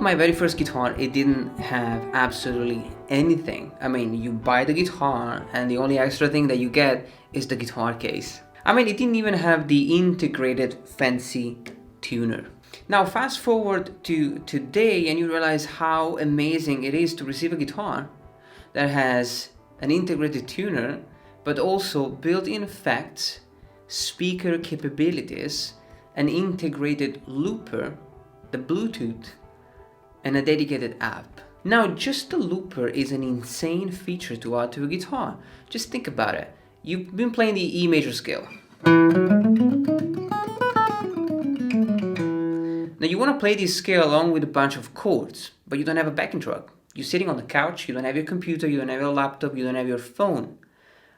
my very first guitar, it didn't have absolutely anything. I mean, you buy the guitar and the only extra thing that you get is the guitar case. I mean, it didn't even have the integrated fancy tuner. Now fast forward to today and you realize how amazing it is to receive a guitar that has an integrated tuner, but also built-in effects, speaker capabilities, an integrated looper, the Bluetooth, and a dedicated app. Now, just the looper is an insane feature to add to a guitar. Just think about it. You've been playing the E major scale. Now you want to play this scale along with a bunch of chords, but you don't have a backing track. You're sitting on the couch, you don't have your computer, you don't have your laptop, you don't have your phone.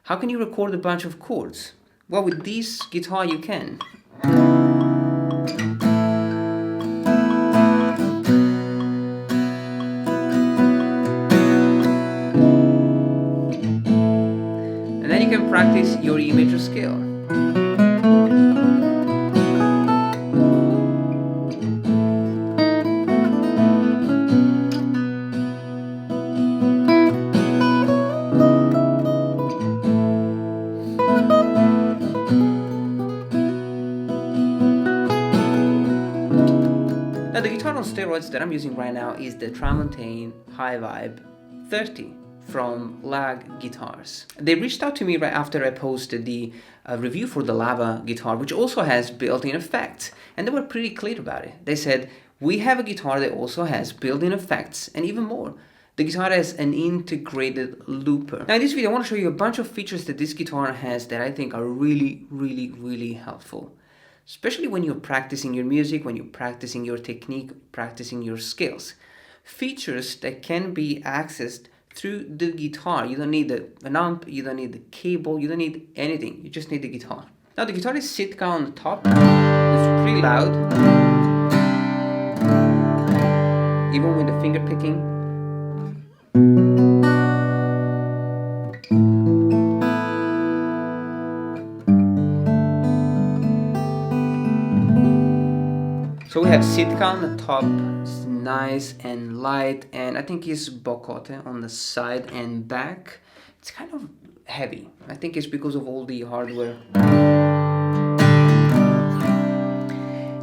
How can you record a bunch of chords? Well, with this guitar you can. And then you can practice your E major scale. Now the guitar on steroids that I'm using right now is the TRAMONTANE HYVIBE 30 from Lag Guitars. They reached out to me right after I posted the review for the Lava guitar, which also has built-in effects, and they were pretty clear about it. They said, we have a guitar that also has built-in effects, and even more, the guitar has an integrated looper. Now in this video I want to show you a bunch of features that this guitar has that I think are really helpful. Especially when you're practicing your music, when you're practicing your technique, practicing your skills. Features that can be accessed through the guitar. You don't need an amp, you don't need the cable, you don't need anything. You just need the guitar. Now the guitar is Sitka on the top. It's pretty loud. Even with the finger picking. So we have Sitka on the top, it's nice and light, and I think it's bocote on the side and back. It's kind of heavy. I think it's because of all the hardware.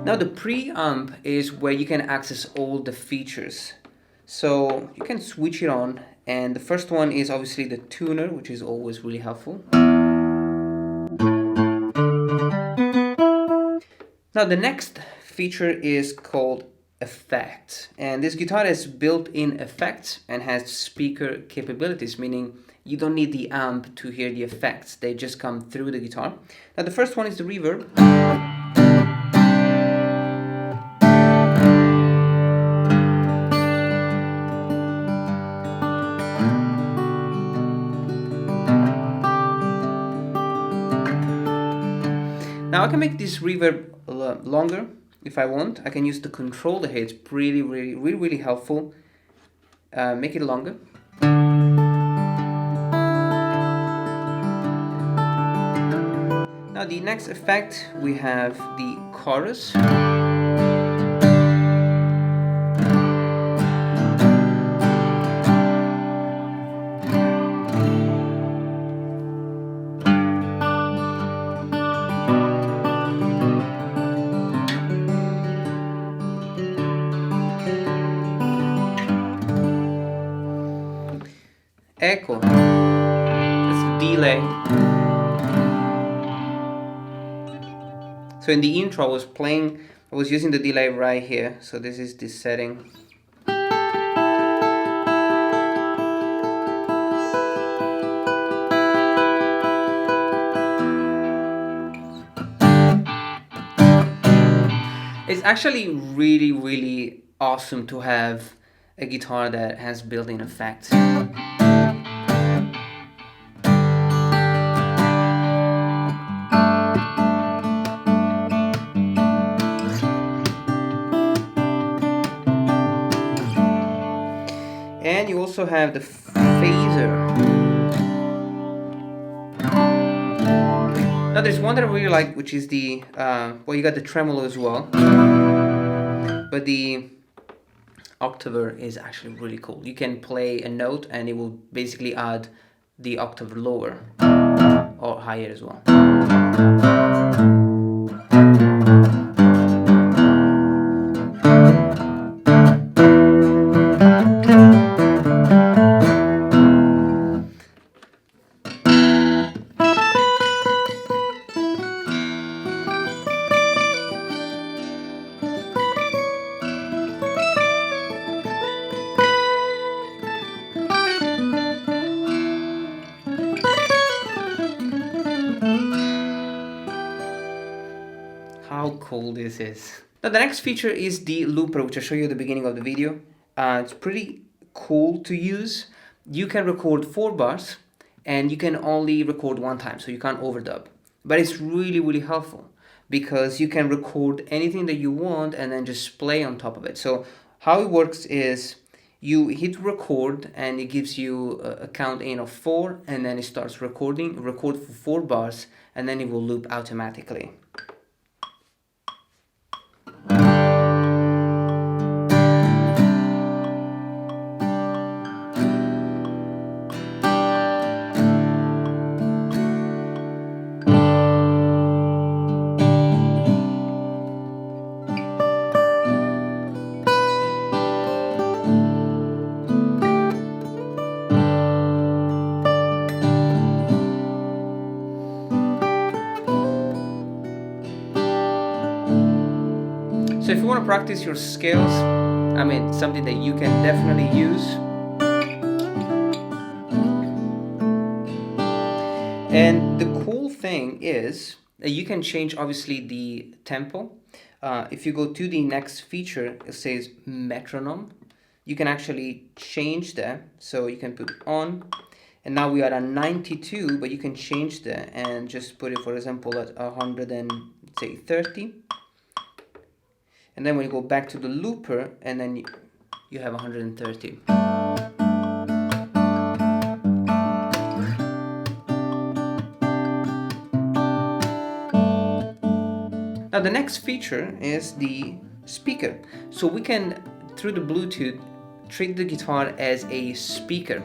Now the preamp is where you can access all the features. So you can switch it on, and the first one is obviously the tuner, which is always really helpful. Now the next feature is called effects, and this guitar has built-in effects and has speaker capabilities, meaning you don't need the amp to hear the effects, they just come through the guitar. Now the first one is the reverb. Now I can make this reverb longer if I want. I can use the control the head. It's really helpful. Make it longer. Now the next effect, we have the chorus. Echo, it's delay. So in the intro I was using the delay right here, so this is the setting. It's actually really awesome to have a guitar that has built-in effects. And you also have the phaser. Now there's one that I really like, which is the, well, you got the tremolo as well. But the octave is actually really cool. You can play a note and it will basically add the octave lower or higher as well. How cool this is. Now the next feature is the looper, which I showed you at the beginning of the video. It's pretty cool to use. You can record 4 bars and you can only record 1 time, so you can't overdub. But it's really helpful because you can record anything that you want and then just play on top of it. So how it works is you hit record and it gives you a count in of 4, and then it starts recording. Record for 4 bars and then it will loop automatically. So if you want to practice your scales, I mean, something that you can definitely use. And the cool thing is that you can change obviously the tempo. If you go to the next feature, it says metronome. You can actually change that. So you can put on, and now we are at 92, but you can change that and just put it, for example, at 130. And then when you go back to the looper, and then you have 130. Now the next feature is the speaker. So we can, through the Bluetooth, treat the guitar as a speaker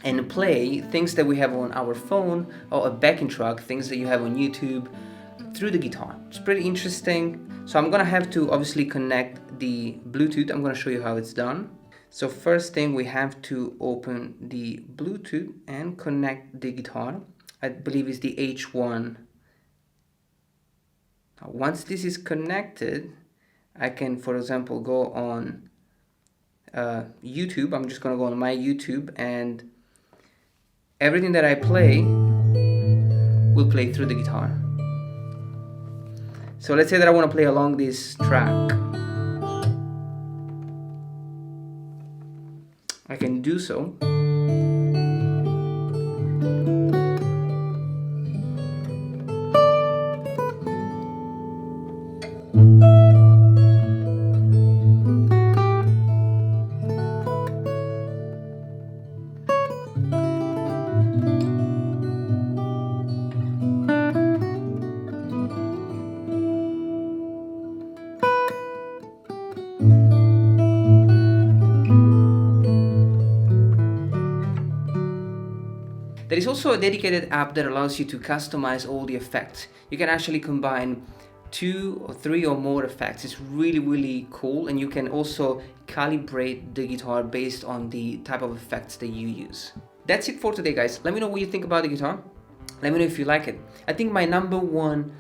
and play things that we have on our phone or a backing track, things that you have on YouTube, through the guitar. It's pretty interesting. So I'm gonna have to obviously connect the Bluetooth. I'm gonna show you how it's done. So first thing, we have to open the Bluetooth and connect the guitar. I believe it's the H1. Now, once this is connected, I can, for example, go on YouTube. I'm just gonna go on my YouTube, and everything that I play will play through the guitar. So let's say that I want to play along this track. I can do so. There is also a dedicated app that allows you to customize all the effects. You can actually combine 2 or 3 or more effects. It's really cool, and you can also calibrate the guitar based on the type of effects that you use. That's it for today, guys. Let me know what you think about the guitar. Let me know if you like it. I think my number 1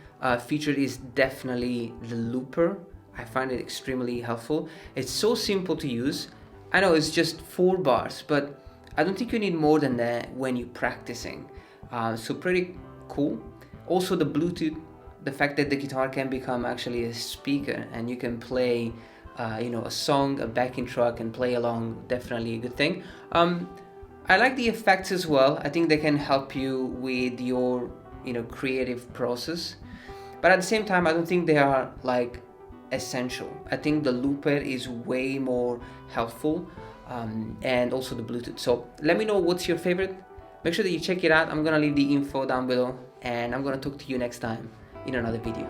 feature is definitely the looper. I find it extremely helpful. It's so simple to use. I know it's just 4 bars, but I don't think you need more than that when you're practicing. So pretty cool. Also the Bluetooth, the fact that the guitar can become actually a speaker and you can play a song, a backing track, and play along, definitely a good thing. I like the effects as well. I think they can help you with your creative process. But at the same time, I don't think they are like essential. I think the looper is way more helpful. And also the Bluetooth. So let me know what's your favorite. Make sure that you check it out. I'm gonna leave the info down below, and I'm gonna talk to you next time in another video.